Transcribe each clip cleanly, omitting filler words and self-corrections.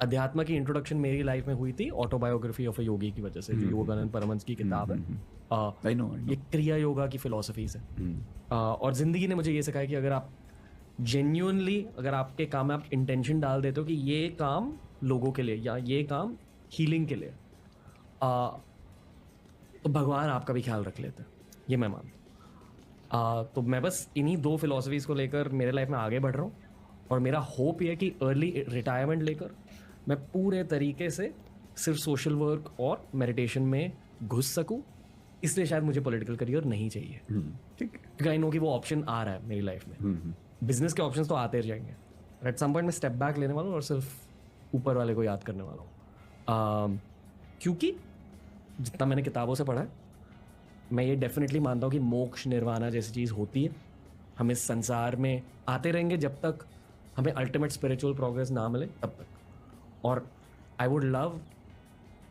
अध्यात्म की इंट्रोडक्शन मेरी लाइफ में हुई थी ऑटोबायोग्राफी ऑफ अ योगी की वजह से, जो योगानंद परमहंस की किताब है। I know. ये क्रिया योगा की फिलोसफीज है। और जिंदगी ने मुझे ये सिखाया कि अगर आप जेन्युइनली, अगर आपके काम में आप इंटेंशन डाल देते हो कि ये काम लोगों के लिए या ये काम हीलिंग के लिए, तो भगवान आपका भी ख्याल रख लेते हैं, ये मैं मानता हूँ। तो मैं बस इन्हीं दो फिलोसफीज को लेकर मेरे लाइफ में आगे बढ़ रहा हूँ, और मेरा होप ये है कि अर्ली रिटायरमेंट लेकर मैं पूरे तरीके से सिर्फ सोशल वर्क और मेडिटेशन में घुस सकूँ। इसलिए शायद मुझे पॉलिटिकल करियर नहीं चाहिए, ठीक है। क्योंकि आई नो कि वो ऑप्शन आ रहा है मेरी लाइफ में। बिजनेस के ऑप्शंस तो आते जाएंगे, एट सम पॉइंट मैं स्टेप बैक लेने वाला हूँ और सिर्फ ऊपर वाले को याद करने वाला हूँ। क्योंकि जितना मैंने किताबों से पढ़ा है, मैं ये डेफिनेटली मानता हूँ कि मोक्ष निर्वाणा जैसी चीज़ होती है। हम इस संसार में आते रहेंगे जब तक हमें अल्टीमेट स्पिरिचुअल प्रोग्रेस ना मिले तब तक। और आई वुड लव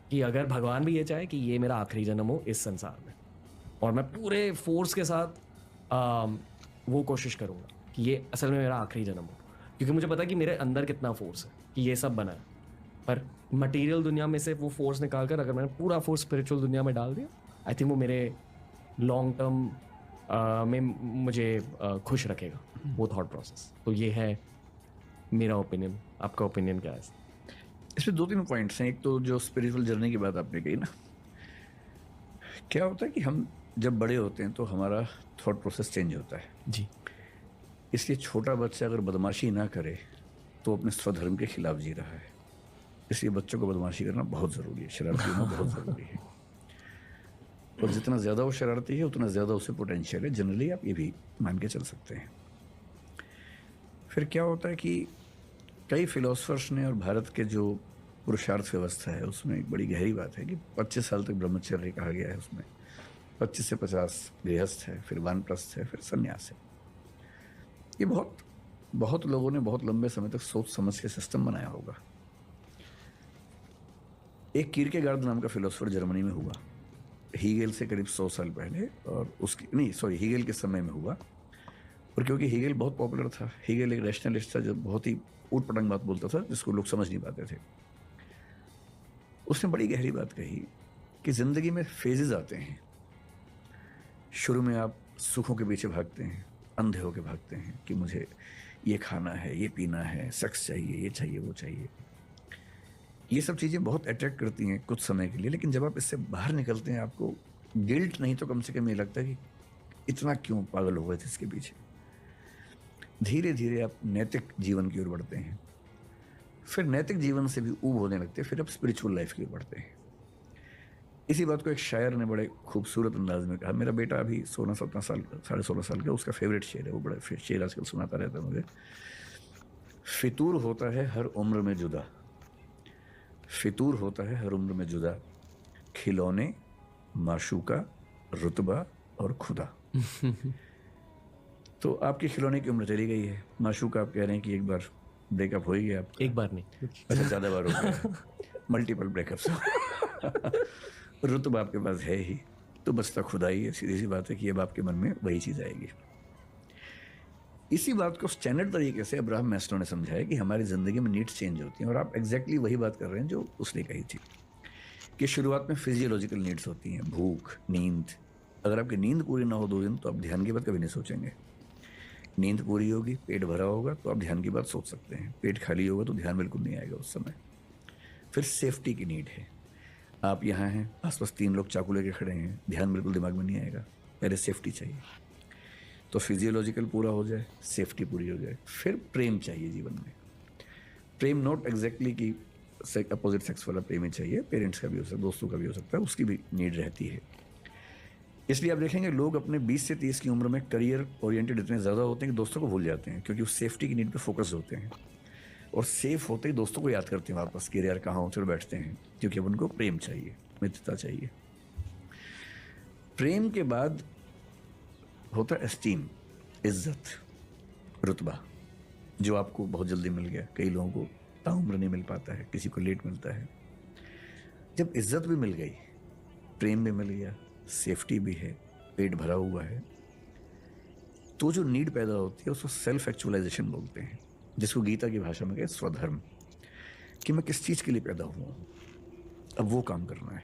कि अगर भगवान भी ये चाहे कि ये मेरा आखिरी जन्म हो इस संसार में, और मैं पूरे फोर्स के साथ वो कोशिश करूँगा कि ये असल में मेरा आखिरी जन्म हो, क्योंकि मुझे पता है कि मेरे अंदर कितना फोर्स है कि ये सब बना है। पर मटेरियल दुनिया में से वो फोर्स निकाल कर अगर मैंने पूरा फोर्स स्पिरिचुअल दुनिया में डाल दिया, आई थिंक वो मेरे लॉन्ग टर्म में मुझे खुश रखेगा, वो थॉट प्रोसेस। तो ये है मेरा ओपिनियन। आपका ओपिनियन क्या है? इसमें 2-3 पॉइंट्स हैं। एक तो जो स्पिरिचुअल जर्नी की बात आपने कही ना, क्या होता है कि हम जब बड़े होते हैं तो हमारा थॉट प्रोसेस चेंज होता है जी। इसलिए छोटा बच्चा अगर बदमाशी ना करे तो अपने स्वधर्म के खिलाफ जी रहा है। इसलिए बच्चों को बदमाशी करना बहुत ज़रूरी है, शरारती होना बहुत ज़रूरी है। और जितना ज़्यादा वो शरारती है उतना ज़्यादा उसे पोटेंशियल है, जनरली आप ये भी मान के चल सकते हैं। फिर क्या होता है कि कई फिलोसफर्स ने और भारत के जो पुरुषार्थ व्यवस्था है उसमें एक बड़ी गहरी बात है कि 25 साल तक ब्रह्मचर्य कहा गया है। उसमें 25 से 50 गृहस्थ है, फिर वानप्रस्थ है, फिर संन्यास है। ये बहुत लोगों ने बहुत लंबे समय तक सोच समझ के सिस्टम बनाया होगा। एक कीरकेगार्ड नाम का फिलोसफर जर्मनी में हुआ, हीगेल से करीब 100 साल पहले, और हीगेल के समय में हुआ। और क्योंकि हीगेल बहुत पॉपुलर था, हीगेल एक रैशनलिस्ट था जो बहुत ही ऊट-पटांग बात बोलता था जिसको लोग समझ नहीं पाते थे। उसने बड़ी गहरी बात कही कि जिंदगी में फेजेस आते हैं। शुरू में आप सुखों के पीछे भागते हैं, अंधे होके भागते हैं कि मुझे ये खाना है, ये पीना है, सेक्स चाहिए, ये चाहिए, वो चाहिए। ये सब चीज़ें बहुत अट्रैक्ट करती हैं कुछ समय के लिए, लेकिन जब आप इससे बाहर निकलते हैं आपको गिल्ट नहीं तो कम से कम ये लगता है कि इतना क्यों पागल हो गए थे इसके पीछे। धीरे धीरे आप नैतिक जीवन की ओर बढ़ते हैं, फिर नैतिक जीवन से भी ऊब होने लगते हैं, फिर आप स्पिरिचुअल लाइफ की ओर बढ़ते हैं। इसी बात को एक शायर ने बड़े खूबसूरत अंदाज में कहा। मेरा बेटा अभी 16-17 साल, 16.5 साल का, उसका फेवरेट शेर है, वो बड़ा शेर आजकल सुनाता रहता है मुझे। फितूर होता है हर उम्र में जुदा, फितूर होता है हर उम्र में जुदा, खिलौने, माशूका, रुतबा और खुदा। तो आपकी खिलौने की उम्र चली गई है, माशूका आप कह रहे हैं कि एक बार ब्रेकअप हो ही गया आपका। एक बार नहीं, अच्छा, ज़्यादा बार हो गया, मल्टीपल ब्रेकअप्स। रुतबा आपके पास है ही, तो बचता खुदा ही है। सीधी सी बात है कि अब आपके मन में वही चीज़ आएगी। इसी बात को स्टैंडर्ड तरीके से अब्राहम मैस्लो ने समझाया कि हमारी ज़िंदगी में नीड्स चेंज होती हैं, और आप एग्जैक्टली वही बात कर रहे हैं जो उसने कही थी कि शुरुआत में फिजियोलॉजिकल नीड्स होती हैं, भूख, नींद। अगर आपकी नींद पूरी ना हो 2 दिन तो आप ध्यान की बात कभी नहीं सोचेंगे। नींद पूरी होगी, पेट भरा होगा तो आप ध्यान की बात सोच सकते हैं। पेट खाली होगा तो ध्यान बिल्कुल नहीं आएगा उस समय। फिर सेफ्टी की नीड है। आप यहाँ हैं, आसपास 3 लोग चाकू लेके खड़े हैं, ध्यान बिल्कुल दिमाग में नहीं आएगा, पहले सेफ्टी चाहिए। तो फिजियोलॉजिकल पूरा हो जाए, सेफ्टी पूरी हो जाए, फिर प्रेम चाहिए जीवन में। प्रेम नॉट एग्जैक्टली कि अपोजिट सेक्स वाला प्रेम ही चाहिए, पेरेंट्स का भी हो सकता है, दोस्तों का भी हो सकता है, उसकी भी नीड रहती है। इसलिए आप देखेंगे लोग अपने 20 से 30 की उम्र में करियर ओरिएंटेड इतने ज़्यादा होते हैं कि दोस्तों को भूल जाते हैं, क्योंकि वो सेफ्टी की नीड पे फोकस होते हैं, और सेफ होते ही दोस्तों को याद करते हैं वापस कि यार कहाँ हो, चलो बैठते हैं, क्योंकि अब उनको प्रेम चाहिए, मित्रता चाहिए। प्रेम के बाद होता है एस्टीम, इज्जत, रुतबा, जो आपको बहुत जल्दी मिल गया। कई लोगों को ताउम्र नहीं मिल पाता है, किसी को लेट मिलता है। जब इज्जत भी मिल गई, प्रेम भी मिल गया, सेफ्टी भी है, पेट भरा हुआ है, तो जो नीड पैदा होती है उसको सेल्फ एक्चुअलाइजेशन बोलते हैं, जिसको गीता की भाषा में कहते हैं स्वधर्म। कि मैं किस चीज़ के लिए पैदा हुआ हूँ, अब वो काम करना है।